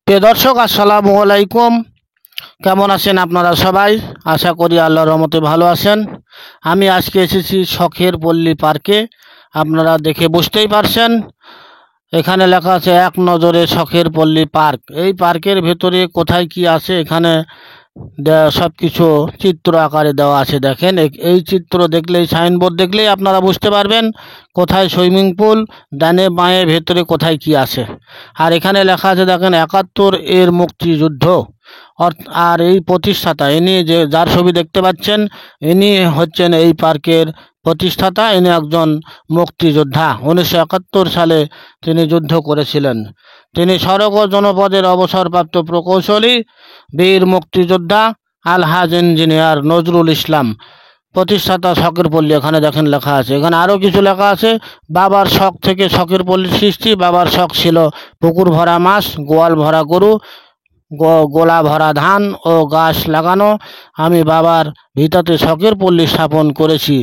প্রিয় দর্শক, আসসালামু আলাইকুম। কেমন আছেন আপনারা সবাই? আশা করি আল্লাহর রহমতে ভালো আছেন। আমি আজকে এসেছি শখের পল্লী পার্কে। আপনারা দেখে বুঝতেই পারছেন, এখানে লেখা আছে এক নজরে শখের পল্লী পার্ক। এই পার্কের ভেতরে কোথায় কি আছে এখানে সব কিছু চিত্র আকারে দেওয়া আছে। দেখেন, এই চিত্র দেখলেই, সাইনবোর্ড দেখলেই আপনারা বুঝতে পারবেন কোথায় সুইমিং পুল, ডানে বাঁয়ে ভেতরে কোথায় কি আছে। আর এখানে লেখা আছে দেখেন, 71 এর মুক্তিযুদ্ধ। আর এই প্রতিষ্ঠাতা, ইনি যার ছবি দেখতে পাচ্ছেন, ইনি হচ্ছেন এই পার্কের প্রতিষ্ঠাতা। ইনি একজন মুক্তিযোদ্ধা। 1971 সালে তিনি যুদ্ধ করেছিলেন। তিনি সড়ক ও জনপদের অবসরপ্রাপ্ত প্রকৌশলী, বীর মুক্তিযোদ্ধা আলহাজ ইঞ্জিনিয়ার নজরুল ইসলাম, প্রতিষ্ঠাতা শখের পল্লী। এখানে দেখেন লেখা আছে। এখানে আরও কিছু লেখা আছে। বাবার শখ থেকে শখের পল্লীর সৃষ্টি। বাবার শখ ছিল পুকুর ভরা মাছ, গোয়াল ভরা গরু, গোলা ভরা ধান ও গাছ লাগানো। আমি বাবার ভিটাতে শখের পল্লী স্থাপন করেছি।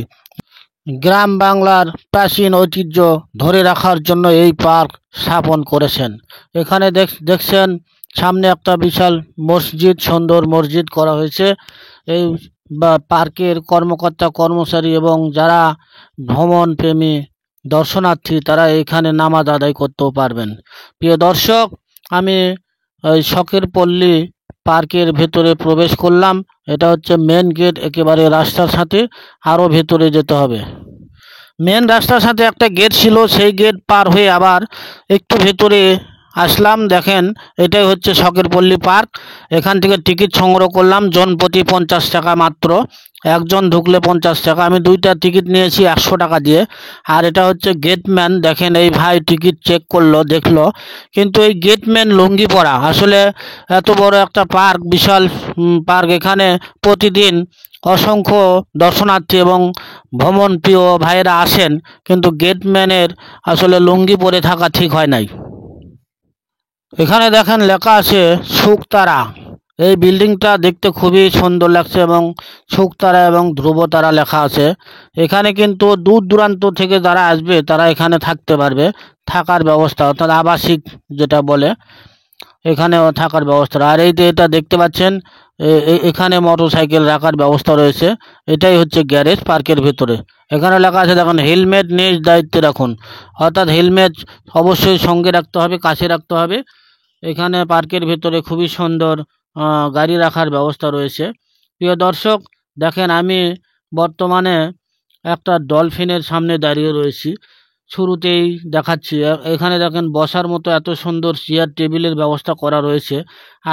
গ্রাম বাংলার প্রাচীন ঐতিহ্য ধরে রাখার জন্য এই পার্ক স্থাপন করেছেন। এখানে দেখছেন সামনে একটা বিশাল মসজিদ, সুন্দর মসজিদ করা হয়েছে। এই পার্কের কর্মকর্তা কর্মচারী এবং যারা ভ্রমণ প্রেমী দর্শনার্থী, তারা এখানে নামাজ আদায় করতেও পারবেন। প্রিয় দর্শক, আমি এই শখের পল্লী পার্কের ভেতরে প্রবেশ করলাম। এটা হচ্ছে মেন গেট, একেবারে রাস্তার সাথে আরও ভেতরে যেতে হবে। মেন রাস্তার সাথে একটা গেট ছিল, সেই গেট পার হয়ে আবার একটু ভেতরে আসলাম। দেখেন, এটাই হচ্ছে শখের পল্লী পার্ক। এখান থেকে টিকিট সংগ্রহ করলাম, জনপ্রতি 50 টাকা মাত্র। একজন ঢুকলে 50 টাকা। আমি দুইটা টিকিট নিয়েছি 100 টাকা দিয়ে। আর এটা হচ্ছে গেটম্যান। দেখেন, এই ভাই টিকিট চেক করলো, দেখলো, কিন্তু এই গেটম্যান লুঙ্গি পরা। আসলে এত বড় একটা পার্ক, বিশাল পার্ক, এখানে প্রতিদিন অসংখ্য দর্শনার্থী এবং ভ্রমণ প্রিয় ভাইয়েরা আসেন, কিন্তু গেটম্যানের আসলে লুঙ্গি পরে থাকা ঠিক হয় নাই। এখানে দেখেন লেখা আছে শুকতারা। এই বিল্ডিংটা দেখতে খুবই সুন্দর লাগছে এবং শুকতারা এবং ধ্রুবতারা লেখা আছে। এখানে কিন্তু দূর দূরান্ত থেকে যারা আসবে তারা এখানে থাকতে পারবে। থাকার ব্যবস্থা, অর্থাৎ আবাসিক যেটা বলে, এখানেও থাকার ব্যবস্থা। আর এই যে এটা দেখতে পাচ্ছেন, এখানে মোটর সাইকেল রাখার ব্যবস্থা রয়েছে। এটাই হচ্ছে গ্যারেজ পার্কের ভেতরে। এখানে লেখা আছে দেখুন, হেলমেট নিজ দায়িত্বে রাখুন। অর্থাৎ হেলমেট অবশ্যই সঙ্গে রাখতে হবে, কাছে রাখতে হবে। এখানে পার্কের ভেতরে খুবই সুন্দর গাড়ি রাখার ব্যবস্থা রয়েছে। প্রিয় দর্শক, দেখেন, আমি বর্তমানে একটা ডলফিনের সামনে দাঁড়িয়ে রয়েছি। শুরুতেই দেখাচ্ছি, এখানে দেখেন বসার মতো এত সুন্দর চেয়ার টেবিলের ব্যবস্থা করা রয়েছে।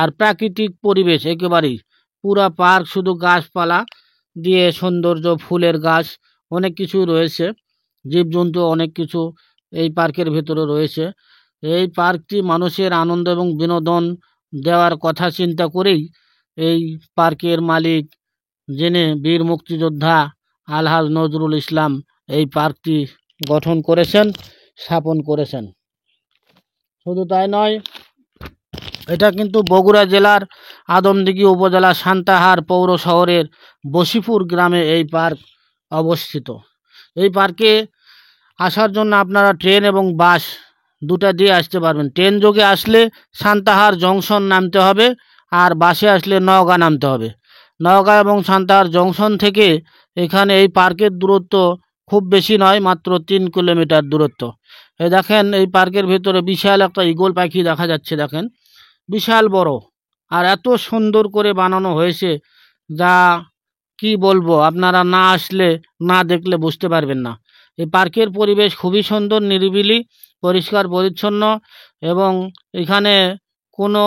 আর প্রাকৃতিক পরিবেশ একেবারেই, পুরা পার্ক শুধু গাছপালা দিয়ে সৌন্দর্য, ফুলের গাছ, অনেক কিছু রয়েছে, জীবজন্তু অনেক কিছু এই পার্কের ভেতরে রয়েছে। এই পার্কটি মানুষের আনন্দ এবং বিনোদন দেওয়ার কথা চিন্তা করেই এই পার্কের মালিক, যিনি বীর মুক্তিযোদ্ধা আলহাজ নজরুল ইসলাম, এই পার্কটি গঠন করেছেন, স্থাপন করেছেন। শুধু তাই নয়, এটা কিন্তু বগুড়া জেলার আদমদীঘি উপজেলা সান্তাহার পৌর শহরের বশিপুর গ্রামে এই পার্ক অবস্থিত। এই পার্কে আসার জন্য আপনারা ট্রেন এবং বাস দুটা দিয়ে আসতে পারবেন। ট্রেন যোগে আসলে সান্তাহার জংশন নামতে হবে, আর বাসে আসলে নওগাঁ নামতে হবে। নওগাঁ এবং সান্তাহার জংশন থেকে এখানে এই পার্কের দূরত্ব খুব বেশি নয়, মাত্র 3 কিলোমিটার দূরত্ব। এই দেখেন, এই পার্কের ভেতরে বিশাল একটা ঈগল পাখি দেখা যাচ্ছে। দেখেন, বিশাল বড়, আর এত সুন্দর করে বানানো হয়েছে, যা কি বলবো, আপনারা না আসলে, না দেখলে বুঝতে পারবেন না। এই পার্কের পরিবেশ খুবই সুন্দর, নিরিবিলি, পরিষ্কার পরিচ্ছন্ন, এবং এখানে কোনো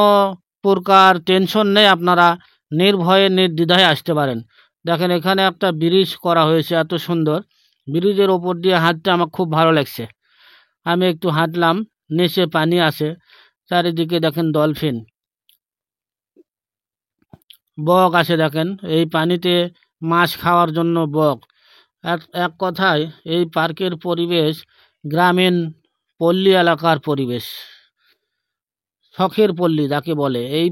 প্রকার টেনশন নেই। আপনারা নির্ভয়ে নির্দ্বিধায় আসতে পারেন। দেখেন, এখানে একটা ব্রিজ করা হয়েছে, এত সুন্দর। ব্রিজের ওপর দিয়ে হাঁটতে আমার খুব ভালো লাগছে। আমি একটু হাঁটলাম, নিচে পানি আছে, চারিদিকে দেখেন ডলফিন, বক আছে। দেখেন, এই পানিতে মাছ খাওয়ার জন্য বক। এক কথায় এই পার্কের পরিবেশ গ্রামীণ পল্লী এলাকার পরিবেশ, শখের পল্লী যাকে বলে। এই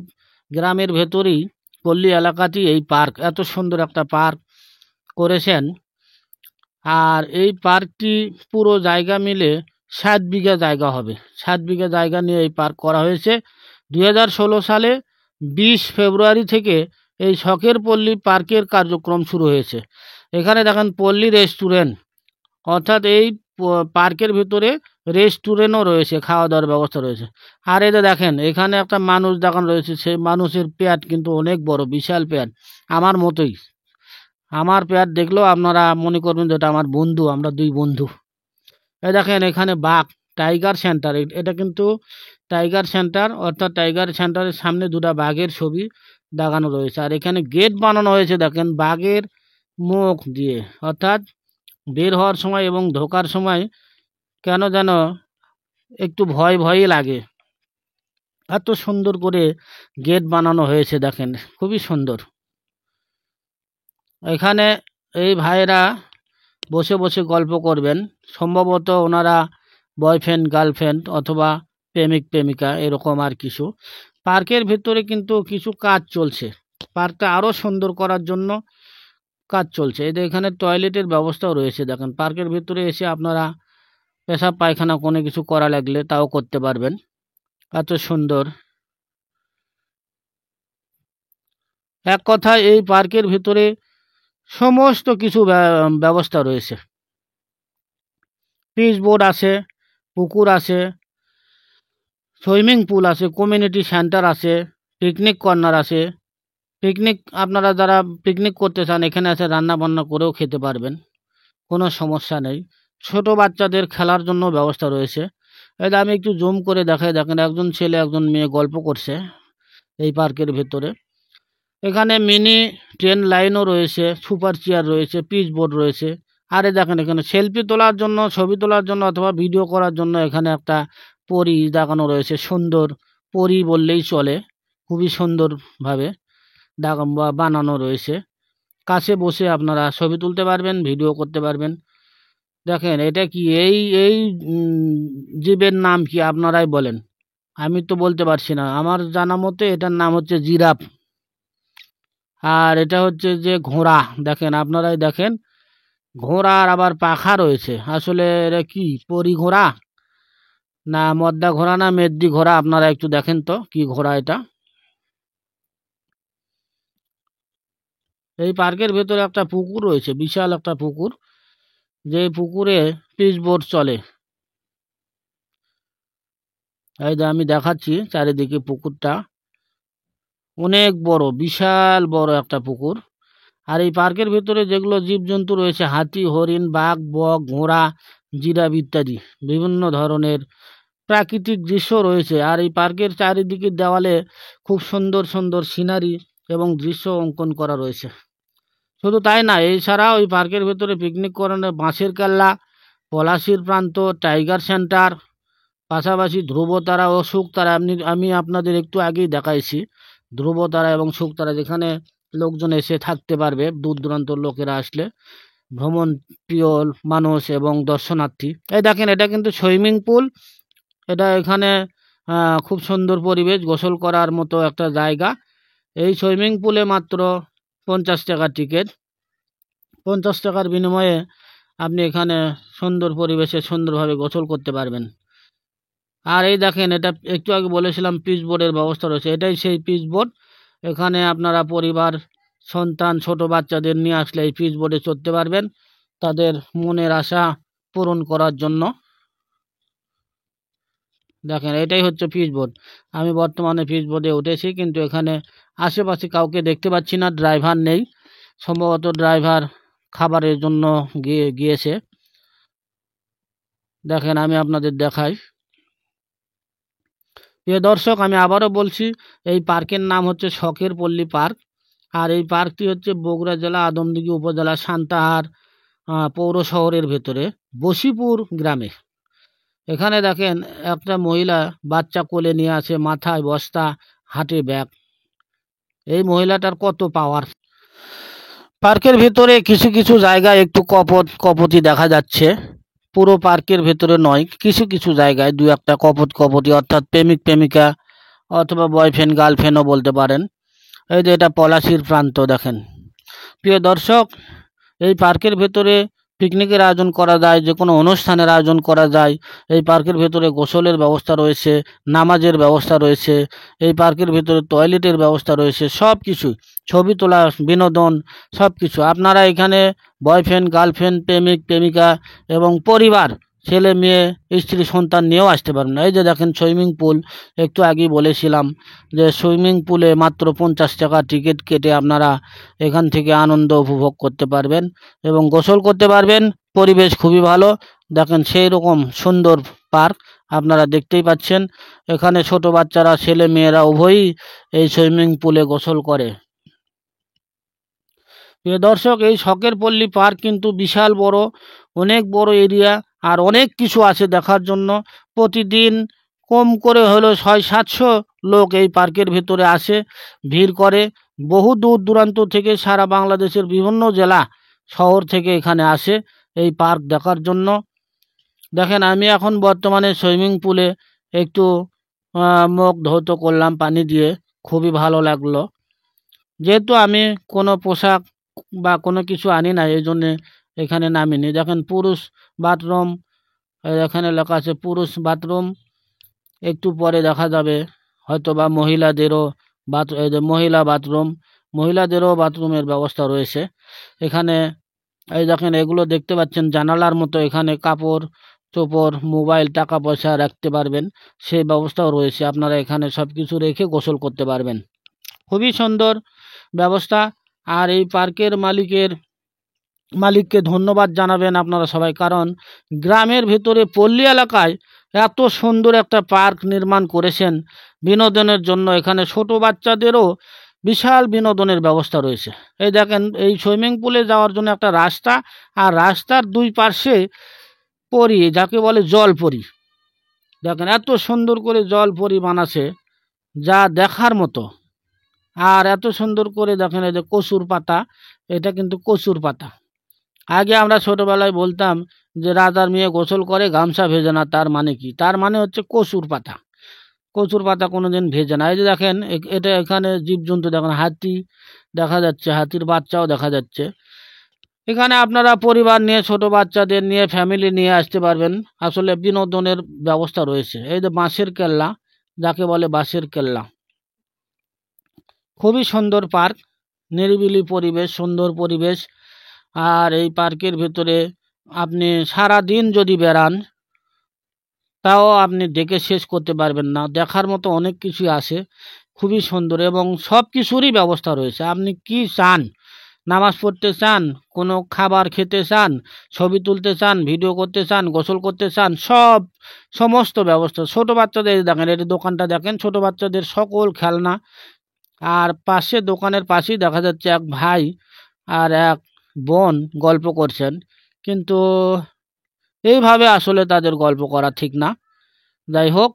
গ্রামের ভেতরেই পল্লী এলাকাতেই এই পার্ক, এত সুন্দর একটা পার্ক করেছেন। আর এই পার্কটি পুরো জায়গা মিলে 7 বিঘা জায়গা হবে। 7 বিঘা জায়গা নিয়ে এই পার্ক করা হয়েছে। 2016 সালে 20 ফেব্রুয়ারি থেকে এই শখের পল্লী পার্কের কার্যক্রম শুরু হয়েছে। এখানে দেখেন পল্লী রেস্টুরেন্ট, অর্থাৎ এই পার্কের ভিতরে রেস্টুরেন্টও রয়েছে, খাওয়া দাওয়ার ব্যবস্থা রয়েছে। আর এই যে দেখেন এখানে একটা মানুষ দেখানো রয়েছে, সেই মানুষের পেট কিন্তু অনেক বড়, বিশাল পেট, আমার মতোই। আমার পেট দেখলেও আপনারা মনে করবেন যে এটা আমার বন্ধু, আমরা দুই বন্ধু। এই দেখেন এখানে বাঘ, টাইগার সেন্টার, এটা কিন্তু টাইগার সেন্টার, অর্থাৎ টাইগার সেন্টারের সামনে দুটো বাঘের ছবি লাগানো রয়েছে। আর এখানে গেট বানানো হয়েছে দেখেন বাঘের মুখ দিয়ে, অর্থাৎ বের হওয়ার সময় এবং ঢোকার সময় কেন যেন একটু ভয় ভয়ই লাগে। এত সুন্দর করে গেট বানানো হয়েছে দেখেন, খুবই সুন্দর। এখানে এই ভাইয়েরা বসে বসে গল্প করবেন, সম্ভবত ওনারা বয়ফ্রেন্ড গার্লফ্রেন্ড অথবা প্রেমিক প্রেমিকা এরকম আর কিছু। পার্কের ভিতরে কিন্তু কিছু কাজ চলছে, পার্কটা আরও সুন্দর করার জন্য কাজ চলছে। এই যে এখানে টয়লেটের ব্যবস্থাও রয়েছে দেখেন, পার্কের ভিতরে এসে আপনারা পেশাব পায়খানা কোনো কিছু করা লাগলে তাও করতে পারবেন, এত সুন্দর। এক কথায় এই পার্কের ভিতরে সমস্ত কিছু ব্যবস্থা রয়েছে। পিচ বোর্ড আছে, পুকুর আছে, সুইমিং পুল আছে, কমিউনিটি সেন্টার আছে, পিকনিক কর্নার আছে। পিকনিক আপনারা যারা পিকনিক করতে চান এখানে এসে রান্না বান্না করেও খেতে পারবেন, কোনো সমস্যা নেই। ছোট বাচ্চাদের খেলার জন্য ব্যবস্থা রয়েছে। এটা আমি একটু জুম করে দেখাই, দেখেন একজন ছেলে একজন মেয়ে গল্প করছে এই পার্কের ভেতরে। এখানে মিনি ট্রেন লাইনও রয়েছে, সুপার চেয়ার রয়েছে, পিচ বোর্ড রয়েছে। আরে দেখেন এখানে সেলফি তোলার জন্য, ছবি তোলার জন্য অথবা ভিডিও করার জন্য এখানে একটা পরী দেখানো রয়েছে, সুন্দর পরী বললেই চলে, খুবই সুন্দরভাবে বানানো রয়েছে। কাছে বসে আপনারা ছবি তুলতে পারবেন, ভিডিও করতে পারবেন। দেখেন এটা কি, এই জীবের নাম কি আপনারাই বলেন, আমি তো বলতে পারছি না। আমার জানা মতে এটার নাম হচ্ছে জিরাফ, আর এটা হচ্ছে যে ঘোড়া। দেখেন আপনারাই দেখেন, ঘোড়ার আবার পাখা রয়েছে। আসলে এটা কি পরি ঘোড়া না মদ্দা ঘোড়া না মেদ্দি ঘোড়া, আপনারা একটু দেখেন তো কি ঘোড়া এটা। এই পার্কের ভেতরে একটা পুকুর রয়েছে, বিশাল একটা পুকুর, যে পুকুরে পিচ বোট চলে। এই যে আমি দেখাচ্ছি চারিদিকে পুকুরটা, অনেক বড়, বিশাল বড় একটা পুকুর। আর এই পার্কের ভেতরে যেগুলো জীবজন্তু রয়েছে, হাতি, হরিণ, বাঘ, বক, ঘোড়া, জিরাফ ইত্যাদি বিভিন্ন ধরনের প্রাকৃতিক দৃশ্য রয়েছে। আর এই পার্কের চারিদিকে দেওয়ালে খুব সুন্দর সুন্দর সিনারি এবং দৃশ্য অঙ্কন করা রয়েছে। শুধু তাই না, এছাড়াও ওই পার্কের ভেতরে পিকনিক করানোর বাঁশের কেল্লা, পলাশির প্রান্ত, টাইগার সেন্টার, পাশাপাশি ধ্রুবতারা ও শুকতারা। আমি আপনাদের একটু আগেই দেখাইছি ধ্রুবতারা এবং শুকতারা, যেখানে লোকজন এসে থাকতে পারবে, দূর দূরান্তর লোকেরা আসলে, ভ্রমণ প্রিয় মানুষ এবং দর্শনার্থী। এই দেখেন এটা কিন্তু সুইমিং পুল, এটা এখানে খুব সুন্দর পরিবেশ, গোসল করার মতো একটা জায়গা। এই সুইমিং পুলে মাত্র 50 টাকা টিকিট। 50 টাকার বিনিময়ে আপনি এখানে সুন্দর পরিবেশে সুন্দরভাবে গোসল করতে পারবেন। আর এই দেখেন এটা একটু আগে বলেছিলাম পিচ বোর্ডের ব্যবস্থা রয়েছে, এটাই সেই পিচ বোর্ড। এখানে আপনারা পরিবার, সন্তান, ছোট বাচ্চাদের নিয়ে আসলে এই পিচ বোর্ডে চড়তে পারবেন তাদের মনের আশা পূরণ করার জন্য। দেখেন এটাই হচ্ছে পিচ বোর্ড। আমি বর্তমানে পিচ বোর্ডে উঠেছি, কিন্তু এখানে আশেপাশে কাউকে দেখতে পাচ্ছি না, ড্রাইভার নেই, সম্ভবত ড্রাইভার খাবারের জন্য গিয়েছে। দেখেন আমি আপনাদের দেখাই। প্রিয় দর্শক, আমি আবারও বলছি, এই পার্কের নাম হচ্ছে শখের পল্লী পার্ক। আর এই পার্কটি হচ্ছে বগুড়া জেলা আদমদীঘি উপজেলা সান্তাহার পৌর শহরের ভেতরে বশিপুর গ্রামে। এখানে দেখেন একটা মহিলা বাচ্চা কোলে নিয়ে আছে, মাথায় বস্তা, হাতে ব্যাগ। এই মহিলাটার কত পাওয়ার। পার্কের ভেতরে কিছু কিছু জায়গায় একটু কপতি দেখা যাচ্ছে, পুরো পার্কের ভেতরে নয়, কিছু কিছু জায়গায় দু একটা কপতি, অর্থাৎ প্রেমিক প্রেমিকা অথবা বয়ফ্রেন্ড গার্লফ্রেন্ডও বলতে পারেন। এই যে এটা পলাশির প্রান্ত দেখেন। প্রিয় দর্শক, এই পার্কের ভেতরে পিকনিকের আয়োজন করা যায়, যে কোনো অনুষ্ঠানের আয়োজন করা যায়। এই পার্কের ভেতরে গোসলের ব্যবস্থা রয়েছে, নামাজের ব্যবস্থা রয়েছে, এই পার্কের ভেতরে টয়লেটের ব্যবস্থা রয়েছে, সব কিছু, ছবি তোলা, বিনোদন, সব কিছু। আপনারা এখানে বয়ফ্রেন্ড, গার্লফ্রেন্ড, প্রেমিক, প্রেমিকা এবং পরিবার, ছেলে মেয়ে, স্ত্রী, সন্তান নিয়েও আসতে পারবেন। এই যে দেখেন সুইমিং পুল, একটু আগেই বলেছিলাম যে সুইমিং পুলে মাত্র 50 টাকা টিকিট কেটে আপনারা এখান থেকে আনন্দ উপভোগ করতে পারবেন এবং গোসল করতে পারবেন। পরিবেশ খুবই ভালো, দেখেন সেই রকম সুন্দর পার্ক আপনারা দেখতেই পাচ্ছেন। এখানে ছোট বাচ্চারা, ছেলে মেয়েরা উভয়ই এই সুইমিং পুলে গোসল করে। প্রিয় দর্শক, এই শখের পল্লী পার্ক কিন্তু বিশাল বড়, অনেক বড় এরিয়া, আর অনেক কিছু আছে দেখার জন্য। প্রতিদিন কম করে হলো 600-700 লোক এই পার্কের ভেতরে আসে, ভিড় করে। বহু দূর দূরান্ত থেকে, সারা বাংলাদেশের বিভিন্ন জেলা শহর থেকে এখানে আসে এই পার্ক দেখার জন্য। দেখেন, আমি এখন বর্তমানে সুইমিং পুলে একটু মুখ ধৌত করলাম পানি দিয়ে, খুবই ভালো লাগলো। যেহেতু আমি কোনো পোশাক বা কোনো কিছু আনি না, এই জন্যে এখানে নামিনি। দেখেন পুরুষ বাথরুম, এখানে লেখা আছে পুরুষ বাথরুম। একটু পরে দেখা যাবে হয়তো বা মহিলাদেরও মহিলা বাথরুম, মহিলাদেরও বাথরুমের ব্যবস্থা রয়েছে এখানে। এই দেখেন, এগুলো দেখতে পাচ্ছেন জানালার মতো, এখানে কাপড় চোপড়, মোবাইল, টাকা পয়সা রাখতে পারবেন, সেই ব্যবস্থাও রয়েছে। আপনারা এখানে সব কিছু রেখে গোসল করতে পারবেন। খুবই সুন্দর ব্যবস্থা। আর এই পার্কের মালিককে ধন্যবাদ জানাবেন আপনারা সবাই, কারণ গ্রামের ভেতরে পল্লী এলাকায় এত সুন্দর একটা পার্ক নির্মাণ করেছেন বিনোদনের জন্য। এখানে ছোট বাচ্চাদেরও বিশাল বিনোদনের ব্যবস্থা রয়েছে। এই দেখেন, এই সুইমিং পুলে যাওয়ার জন্য একটা রাস্তা, আর রাস্তার দুই পাশে পরি, যাকে বলে জলপরি। দেখেন এত সুন্দর করে জলপরি বানাচ্ছে, যা দেখার মতো। আর এত সুন্দর করে দেখেন, এই যে কচুর পাতা, এটা কিন্তু কচুর পাতা। আগে আমরা ছোটবেলায় বলতাম যে রাজার মেয়ে গোসল করে গামছা ভেজে না, তার মানে কি? তার মানে হচ্ছে কচুর পাতা। কচুর পাতা কোনোদিন ভেজে না। এই যে দেখেন, এটা এখানে জীবজন্তু দেখেন, হাতি দেখা যাচ্ছে, হাতির বাচ্চাও দেখা যাচ্ছে। এখানে আপনারা পরিবার নিয়ে, ছোট বাচ্চাদের নিয়ে, ফ্যামিলি নিয়ে আসতে পারবেন। আসলে বিনোদনের ব্যবস্থা রয়েছে। এই যে বাঁশের কেল্লা, যাকে বলে বাঁশের কেল্লা, খুবই সুন্দর পার্ক, নিরিবিলি পরিবেশ, সুন্দর পরিবেশ। আর এই পার্কের ভেতরে আপনি সারা দিন যদি বেড়ান, তাও আপনি দেখে শেষ করতে পারবেন না। দেখার মতো অনেক কিছু আছে, খুবই সুন্দর, এবং সব কিছুরই ব্যবস্থা রয়েছে। আপনি কি চান, নামাজ পড়তে চান, কোনো খাবার খেতে চান, ছবি তুলতে চান, ভিডিও করতে চান, গোসল করতে চান, সমস্ত ব্যবস্থা। ছোট বাচ্চাদের দেখেন, এই দোকানটা দেখেন, ছোট বাচ্চাদের সকল খেলনা। আর পাশে, দোকানের পাশেই দেখা যাচ্ছে এক ভাই আর এক বোন গল্প করছেন, কিন্তু এইভাবে আসলে তাদের গল্প করা ঠিক না। যাই হোক,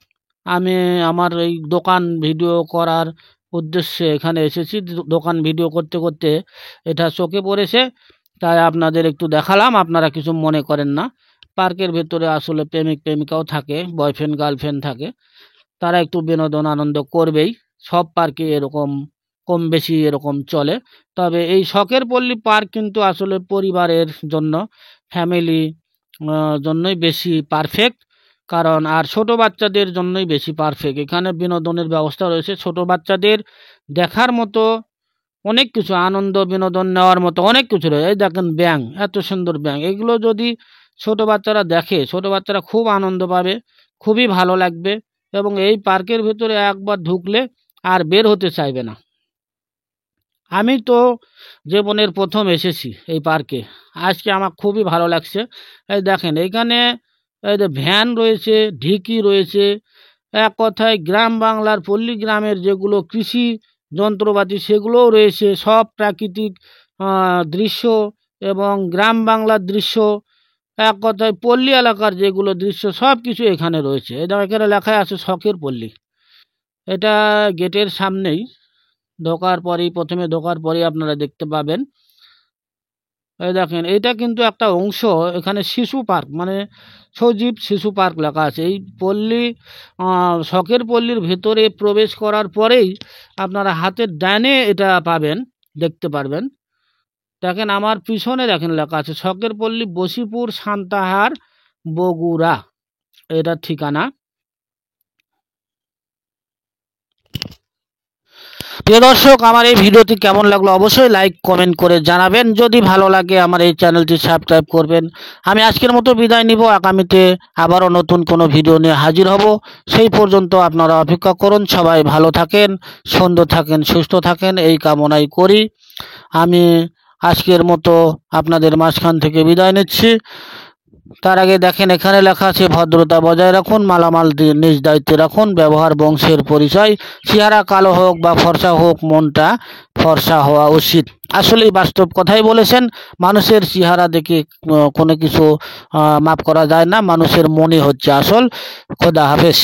আমি আমার এই দোকান ভিডিও করার উদ্দেশ্যে এখানে এসেছি। দোকান ভিডিও করতে করতে এটা চোখে পড়েছে, তাই আপনাদের একটু দেখালাম, আপনারা কিছু মনে করেন না। পার্কের ভেতরে আসলে প্রেমিক প্রেমিকাও থাকে, বয়ফ্রেন্ড গার্লফ্রেন্ড থাকে, তারা একটু বিনোদন আনন্দ করবেই। সব পার্কে এরকম কম বেশি এরকম চলে। তবে এই শখের পল্লী পার্ক কিন্তু আসলে পরিবারের জন্য, ফ্যামিলি জন্যই বেশি পারফেক্ট। কারণ আর ছোট বাচ্চাদের জন্যই বেশি পারফেক্ট। এখানে বিনোদনের ব্যবস্থা রয়েছে, ছোট বাচ্চাদের দেখার মতো অনেক কিছু, আনন্দ বিনোদন নেওয়ার মতো অনেক কিছু রয়েছে। এই দেখেন ব্যাঙ, এত সুন্দর ব্যাঙ, এগুলো যদি ছোট বাচ্চারা দেখে, ছোট বাচ্চারা খুব আনন্দ পাবে, খুবই ভালো লাগবে, এবং এই পার্কের ভিতরে একবার ঢুকলে আর বের হতে চাইবে না। আমি তো জীবনের প্রথম এসেছি এই পার্কে, আজকে আমার খুবই ভালো লাগছে। এই দেখেন, এখানে এই যে ভ্যান রয়েছে, ঢিকি রয়েছে, এক কথায় গ্রাম বাংলার, পল্লী গ্রামের যেগুলো কৃষি যন্ত্রপাতি, সেগুলোও রয়েছে। সব প্রাকৃতিক দৃশ্য এবং গ্রাম বাংলার দৃশ্য, এক কথায় পল্লী এলাকার যেগুলো দৃশ্য, সব কিছু এখানে রয়েছে। এটা এখানে লেখা আছে শখের পল্লী। এটা গেটের সামনেই, প্রথমে ঢোকার পরেই আপনারা দেখতে পাবেন। এই দেখেন, এটা কিন্তু একটা অংশ, এখানে শিশু পার্ক, মানে সজীব শিশু পার্ক লেখা আছে। এই পল্লী, শখের পল্লীর ভেতরে প্রবেশ করার পরেই আপনারা হাতের ডানে এটা পাবেন, দেখতে পারবেন। দেখেন আমার পিছনে দেখেন লেখা আছে শখের পল্লী বসিপুর সান্তাহার বগুড়া, এটা ঠিকানা। প্রিয় দর্শক, আমার এই ভিডিওটি কেমন লাগলো অবশ্যই লাইক কমেন্ট করে জানাবেন। যদি ভালো লাগে আমার এই চ্যানেলটি সাবস্ক্রাইব করবেন। আমি আজকের মতো বিদায় নিব। আগামীতে আবারও নতুন কোনো ভিডিও নিয়ে হাজির হব। সেই পর্যন্ত আপনারা অপেক্ষা করুন। সবাই ভালো থাকেন, সুন্দর থাকেন, সুস্থ থাকেন, এই কামনাই করি। আমি আজকের মতো আপনাদের মাঝখান থেকে বিদায় নিচ্ছি। তার আগে দেখেন এখানে লেখা আছে ভদ্রতা বজায় রাখুন, মালামাল নিজ দায়িত্বে রাখুন, ব্যবহার বংশের পরিচয়, চেহারা কালো হোক বা ফর্সা হোক মনটা ফর্সা হওয়া উচিত। আসলেই বাস্তব কথাই বলেছেন। মানুষের চেহারা দেখে কোনো কিছু মাপ করা যায় না, মানুষের মনই হচ্ছে আসল। খোদা হাফেজ।